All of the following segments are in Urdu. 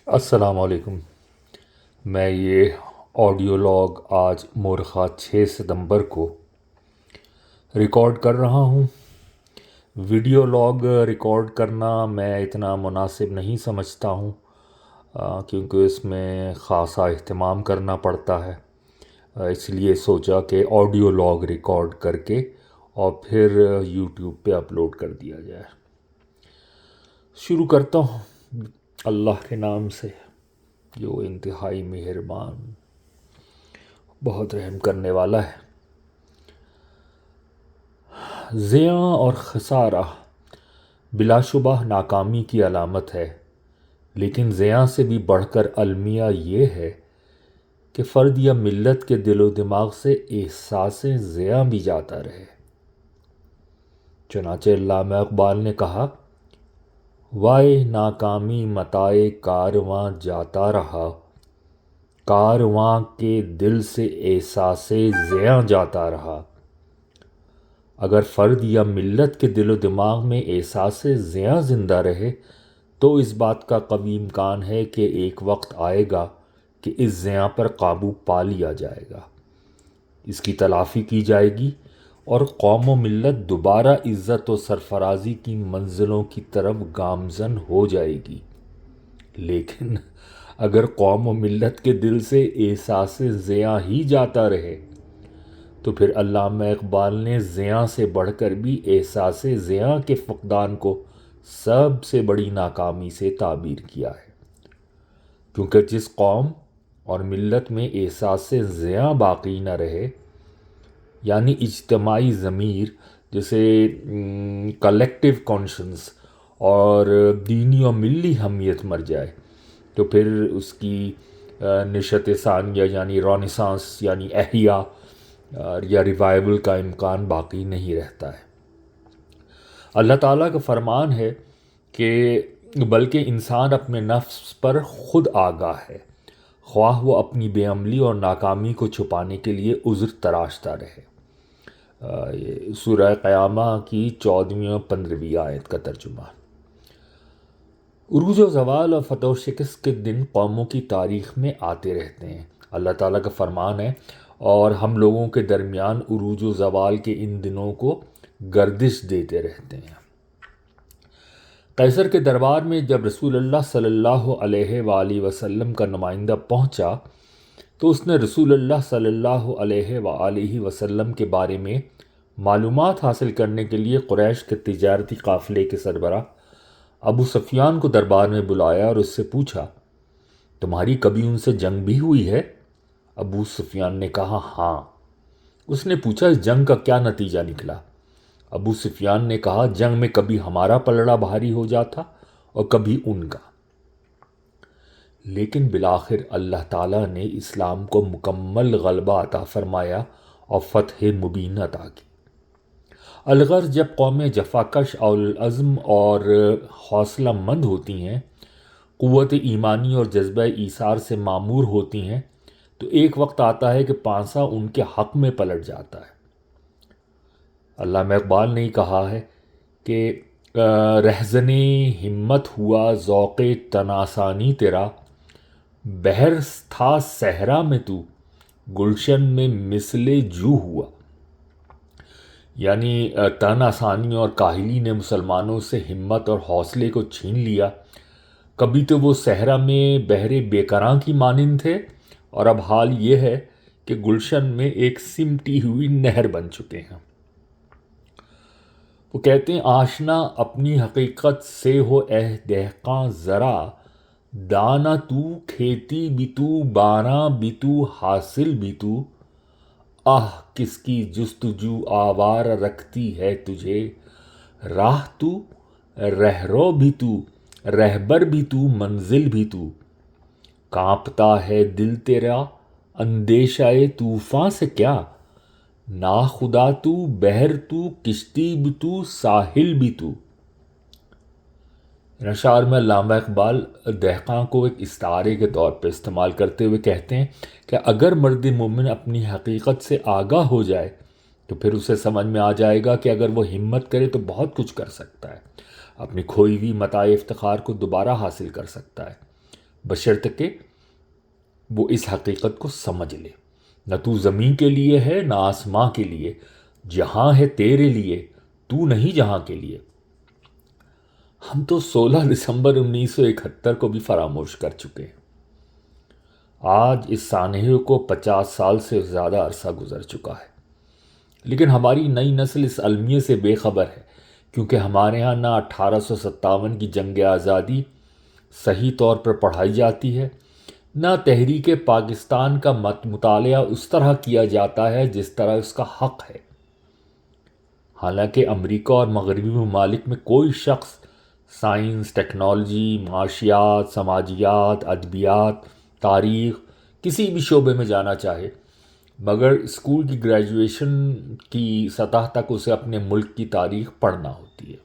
السلام علیکم۔ میں یہ آڈیو لاگ آج مورخہ 6 ستمبر کو ریکارڈ کر رہا ہوں۔ ویڈیو لاگ ریکارڈ کرنا میں اتنا مناسب نہیں سمجھتا ہوں، کیونکہ اس میں خاصا اہتمام کرنا پڑتا ہے۔ اس لیے سوچا کہ آڈیو لاگ ریکارڈ کر کے اور پھر یوٹیوب پہ اپلوڈ کر دیا جائے۔ شروع کرتا ہوں اللہ کے نام سے جو انتہائی مہربان، بہت رحم کرنے والا ہے۔ زیاں اور خسارہ بلا شبہ ناکامی کی علامت ہے، لیکن زیاں سے بھی بڑھ کر المیہ یہ ہے کہ فرد یا ملت کے دل و دماغ سے احساس زیاں بھی جاتا رہے۔ چنانچہ علامہ اقبال نے کہا، وائے ناکامی متائے کارواں جاتا رہا، کارواں کے دل سے احساس زیاں جاتا رہا۔ اگر فرد یا ملت کے دل و دماغ میں احساس زیاں زندہ رہے تو اس بات کا قوی امکان ہے کہ ایک وقت آئے گا کہ اس زیاں پر قابو پا لیا جائے گا، اس کی تلافی کی جائے گی اور قوم و ملت دوبارہ عزت و سرفرازی کی منزلوں کی طرف گامزن ہو جائے گی۔ لیکن اگر قوم و ملت کے دل سے احساس زیاں ہی جاتا رہے تو پھر علامہ اقبال نے زیاں سے بڑھ کر بھی احساس زیاں کے فقدان کو سب سے بڑی ناکامی سے تعبیر کیا ہے، کیونکہ جس قوم اور ملت میں احساس زیاں باقی نہ رہے، یعنی اجتماعی ضمیر جسے کلیکٹیو کانشنس اور دینی و ملی حمیت مر جائے، تو پھر اس کی نشت ثانیہ یعنی رونیسانس یعنی احیاء یا ریوائول کا امکان باقی نہیں رہتا ہے۔ اللہ تعالیٰ کا فرمان ہے کہ بلکہ انسان اپنے نفس پر خود آگاہ ہے، خواہ وہ اپنی بے عملی اور ناکامی کو چھپانے کے لیے عذر تراشتا رہے۔ یہ سورہ قیامہ کی 14ویں اور 15ویں آیت کا ترجمہ۔ عروج و زوال اور فتح و شکست کے دن قوموں کی تاریخ میں آتے رہتے ہیں۔ اللہ تعالیٰ کا فرمان ہے، اور ہم لوگوں کے درمیان عروج و زوال کے ان دنوں کو گردش دیتے رہتے ہیں۔ قیصر کے دربار میں جب رسول اللہ صلی اللہ علیہ وآلہ وسلم کا نمائندہ پہنچا تو اس نے رسول اللہ صلی اللہ علیہ وآلہ وسلم کے بارے میں معلومات حاصل کرنے کے لیے قریش کے تجارتی قافلے کے سربراہ ابو سفیان کو دربار میں بلایا اور اس سے پوچھا، تمہاری کبھی ان سے جنگ بھی ہوئی ہے؟ ابو سفیان نے کہا، ہاں۔ اس نے پوچھا، اس جنگ کا کیا نتیجہ نکلا؟ ابو سفیان نے کہا، جنگ میں کبھی ہمارا پلڑا بھاری ہو جاتا اور کبھی ان کا، لیکن بالآخر اللہ تعالیٰ نے اسلام کو مکمل غلبہ عطا فرمایا اور فتح مبین عطا کی۔ الغرض جب قومیں جفاکش اولوالعزم اور حوصلہ مند ہوتی ہیں، قوت ایمانی اور جذبہ ایثار سے معمور ہوتی ہیں، تو ایک وقت آتا ہے کہ پانسا ان کے حق میں پلٹ جاتا ہے۔ علامہ اقبال نے کہا ہے کہ رہزن ہمت ہوا ذوق تناسانی تیرا، بہر تھا صحرا میں تو گلشن میں مثل جو ہوا۔ یعنی تن آسانی اور کاہلی نے مسلمانوں سے ہمت اور حوصلے کو چھین لیا۔ کبھی تو وہ صحرا میں بحر بیکراں کی مانند تھے، اور اب حال یہ ہے کہ گلشن میں ایک سمٹی ہوئی نہر بن چکے ہیں۔ وہ کہتے ہیں، آشنا اپنی حقیقت سے ہو اے دہقاں ذرا، دانا تو کھیتی بھی تو باراں بھی تو حاصل بھی تو، آہ کس کی جستجو آوار رکھتی ہے تجھے، راہ تو رہرو بھی تو رہبر بھی تو منزل بھی تو، کانپتا ہے دل تیرا اندیشہ طوفاں سے کیا، ناخدا تو بحر تو کشتی بھی تو ساحل بھی تو۔ ان اشعار میں علامہ اقبال دہقاں کو ایک استعارے کے طور پہ استعمال کرتے ہوئے کہتے ہیں کہ اگر مرد مومن اپنی حقیقت سے آگاہ ہو جائے تو پھر اسے سمجھ میں آ جائے گا کہ اگر وہ ہمت کرے تو بہت کچھ کر سکتا ہے، اپنی کھوئی ہوئی متاع افتخار کو دوبارہ حاصل کر سکتا ہے۔ بشرطیکہ وہ اس حقیقت کو سمجھ لے، نہ تو زمین کے لیے ہے نہ آسماں کے لیے، جہاں ہے تیرے لیے، تو نہیں جہاں کے لیے۔ ہم تو 16 دسمبر 1971 کو بھی فراموش کر چکے ہیں۔ آج اس سانحے کو 50 سال سے زیادہ عرصہ گزر چکا ہے، لیکن ہماری نئی نسل اس المیے سے بے خبر ہے، کیونکہ ہمارے ہاں نہ 1857 کی جنگ آزادی صحیح طور پر پڑھائی جاتی ہے، نہ تحریک پاکستان کا مطالعہ اس طرح کیا جاتا ہے جس طرح اس کا حق ہے۔ حالانکہ امریکہ اور مغربی ممالک میں کوئی شخص سائنس، ٹیکنالوجی، معاشیات، سماجیات، ادبیات، تاریخ، کسی بھی شعبے میں جانا چاہے، مگر اسکول کی گریجویشن کی سطح تک اسے اپنے ملک کی تاریخ پڑھنا ہوتی ہے۔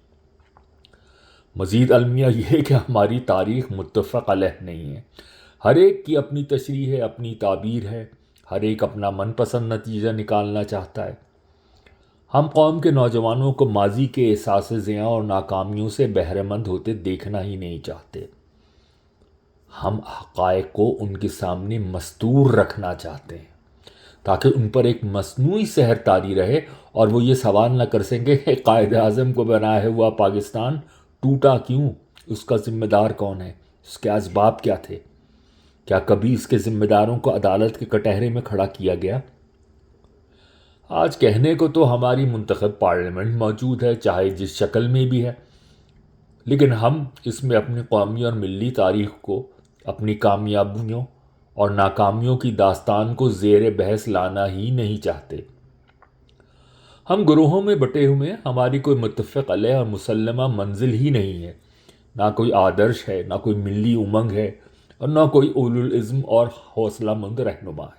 مزید المیہ یہ کہ ہماری تاریخ متفق علیہ نہیں ہے، ہر ایک کی اپنی تشریح ہے، اپنی تعبیر ہے، ہر ایک اپنا من پسند نتیجہ نکالنا چاہتا ہے۔ ہم قوم کے نوجوانوں کو ماضی کے احساس زیاں اور ناکامیوں سے بہرہ مند ہوتے دیکھنا ہی نہیں چاہتے۔ ہم حقائق کو ان کے سامنے مستور رکھنا چاہتے ہیں تاکہ ان پر ایک مصنوعی سحر طاری رہے اور وہ یہ سوال نہ کر سکیں کہ قائد اعظم کو بنایا ہوا پاکستان ٹوٹا کیوں، اس کا ذمہ دار کون ہے، اس کے اسباب کیا تھے، کیا کبھی اس کے ذمہ داروں کو عدالت کے کٹہرے میں کھڑا کیا گیا؟ آج کہنے کو تو ہماری منتخب پارلیمنٹ موجود ہے، چاہے جس شکل میں بھی ہے، لیکن ہم اس میں اپنی قومی اور ملی تاریخ کو، اپنی کامیابیوں اور ناکامیوں کی داستان کو زیر بحث لانا ہی نہیں چاہتے۔ ہم گروہوں میں بٹے ہوئے ہیں، ہماری کوئی متفق علیہ اور مسلمہ منزل ہی نہیں ہے، نہ کوئی آدرش ہے، نہ کوئی ملی امنگ ہے، اور نہ کوئی اولو العزم اور حوصلہ مند رہنما ہے۔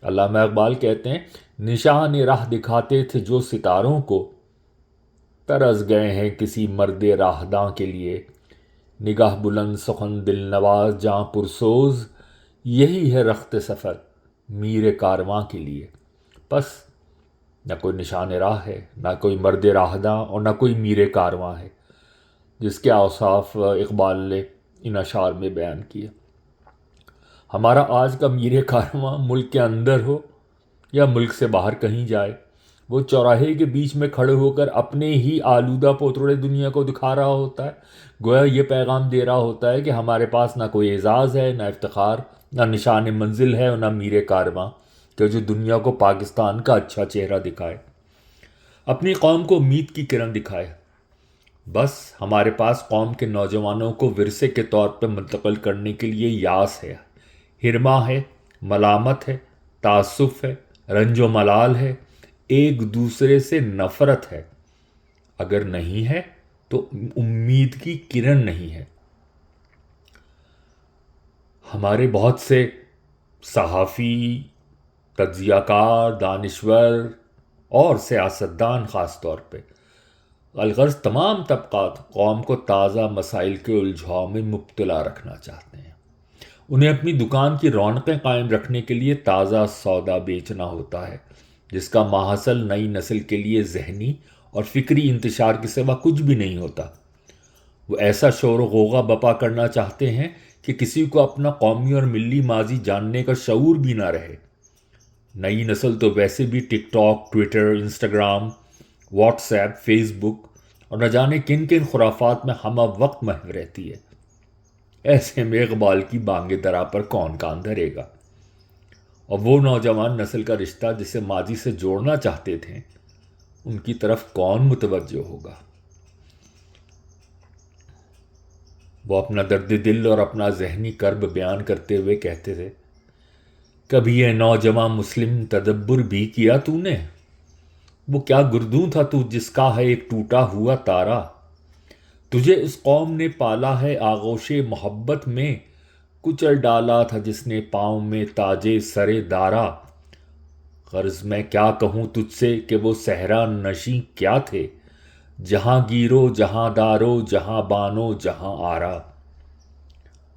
علامہ اقبال کہتے ہیں، نشان راہ دکھاتے تھے جو ستاروں کو، ترس گئے ہیں کسی مرد راہداں کے لیے، نگاہ بلند سخن دل نواز جاں پرسوز، یہی ہے رخت سفر میر کارواں کے لیے۔ پس نہ کوئی نشان راہ ہے، نہ کوئی مرد راہداں، اور نہ کوئی میر کارواں ہے، جس کے اوصاف اقبال نے ان اشعار میں بیان کیے۔ ہمارا آج کا میر کارواں ملک کے اندر ہو یا ملک سے باہر کہیں جائے، وہ چوراہے کے بیچ میں کھڑے ہو کر اپنے ہی آلودہ پوتڑے دنیا کو دکھا رہا ہوتا ہے، گویا یہ پیغام دے رہا ہوتا ہے کہ ہمارے پاس نہ کوئی اعزاز ہے، نہ افتخار، نہ نشان منزل ہے، اور نہ میر کارواں کہ جو دنیا کو پاکستان کا اچھا چہرہ دکھائے، اپنی قوم کو امید کی کرن دکھائے۔ بس ہمارے پاس قوم کے نوجوانوں کو ورثے کے طور پر منتقل کرنے کے لیے یاس ہے، ہرما ہے، ملامت ہے، تعسف ہے، رنج و ملال ہے، ایک دوسرے سے نفرت ہے، اگر نہیں ہے تو امید کی کرن نہیں ہے۔ ہمارے بہت سے صحافی، تجزیہ کار، دانشور اور سیاستدان خاص طور پہ الغرض تمام طبقات قوم کو تازہ مسائل کے الجھاؤ میں مبتلا رکھنا چاہتے ہیں۔ انہیں اپنی دکان کی رونقیں قائم رکھنے کے لیے تازہ سودا بیچنا ہوتا ہے، جس کا ماحصل نئی نسل کے لیے ذہنی اور فکری انتشار کے سوا کچھ بھی نہیں ہوتا۔ وہ ایسا شور و غوغا بپا کرنا چاہتے ہیں کہ کسی کو اپنا قومی اور ملی ماضی جاننے کا شعور بھی نہ رہے۔ نئی نسل تو ویسے بھی TikTok, Twitter, Instagram, WhatsApp, Facebook اور نہ جانے کن کن خرافات میں ہمہ وقت محو رہتی ہے۔ ایسے میں اقبال کی بانگ درا پر کون کان دھرے گا؟ اور وہ نوجوان نسل کا رشتہ جسے ماضی سے جوڑنا چاہتے تھے، ان کی طرف کون متوجہ ہوگا؟ وہ اپنا درد دل اور اپنا ذہنی کرب بیان کرتے ہوئے کہتے تھے، کبھی یہ نوجوان مسلم تدبر بھی کیا تو نے؟ وہ کیا گردوں تھا تو جس کا ہے ایک ٹوٹا ہوا تارا، تجھے اس قوم نے پالا ہے آغوش محبت میں، کچل ڈالا تھا جس نے پاؤں میں تاجے سرے دارا۔ غرض میں کیا کہوں تجھ سے کہ وہ صحرا نشیں کیا تھے، جہاں گیرو جہاں دارو جہاں بانو جہاں آرا۔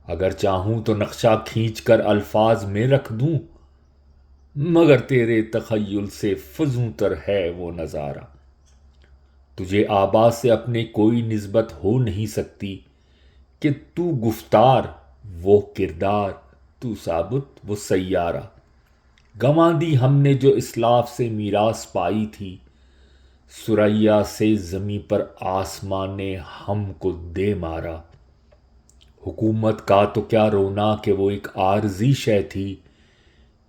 اگر چاہوں تو نقشہ کھینچ کر الفاظ میں رکھ دوں، مگر تیرے تخیل سے فزوں تر ہے وہ نظارہ۔ تجھے آبا سے اپنے کوئی نسبت ہو نہیں سکتی، کہ تو گفتار وہ کردار، تو ثابت وہ سیارہ، گنوا دی ہم نے جو اسلاف سے میراث پائی تھی، ثریا سے زمیں پر آسمان نے ہم کو دے مارا۔ حکومت کا تو کیا رونا کہ وہ ایک عارضی شے تھی،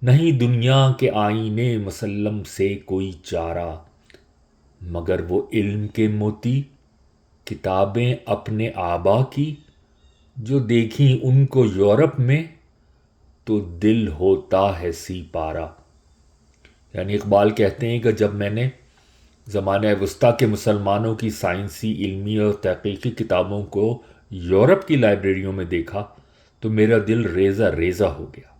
نہیں دنیا کے آئینے مسلم سے کوئی چارہ، مگر وہ علم کے موتی کتابیں اپنے آبا کی، جو دیکھیں ان کو یورپ میں تو دل ہوتا ہے سی پارا۔ یعنی اقبال کہتے ہیں کہ جب میں نے زمانہ وسطیٰ کے مسلمانوں کی سائنسی، علمی اور تحقیقی کتابوں کو یورپ کی لائبریریوں میں دیکھا تو میرا دل ریزہ ریزہ ہو گیا۔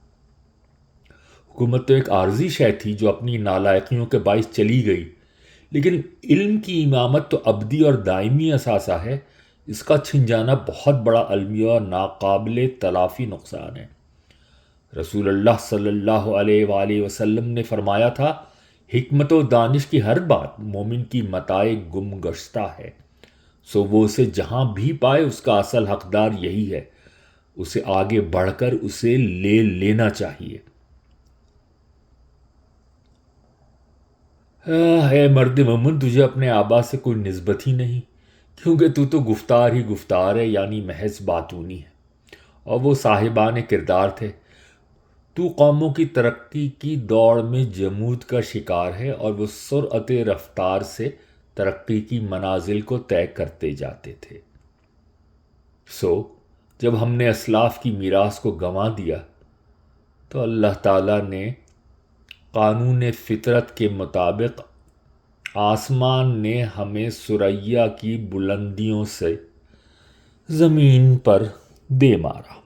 حکومت تو ایک عارضی شے تھی جو اپنی نالائقیوں کے باعث چلی گئی، لیکن علم کی امامت تو ابدی اور دائمی اثاثہ ہے، اس کا چھن جانا بہت بڑا المیہ اور ناقابل تلافی نقصان ہے۔ رسول اللہ صلی اللہ علیہ وآلہ وسلم نے فرمایا تھا، حکمت و دانش کی ہر بات مومن کی متاع گم گشتہ ہے، سو وہ اسے جہاں بھی پائے اس کا اصل حقدار یہی ہے، اسے آگے بڑھ کر اسے لے لینا چاہیے۔ اے مرد مومن، تجھے اپنے آبا سے کوئی نسبت ہی نہیں، کیونکہ تو گفتار ہی گفتار ہے، یعنی محض باتونی ہے، اور وہ صاحبان کردار تھے۔ تو قوموں کی ترقی کی دوڑ میں جمود کا شکار ہے، اور وہ سرعت رفتار سے ترقی کی منازل کو طے کرتے جاتے تھے۔ سو جب ہم نے اسلاف کی میراث کو گنوا دیا تو اللہ تعالیٰ نے قانون فطرت کے مطابق آسمان نے ہمیں ثریا کی بلندیوں سے زمین پر دے مارا۔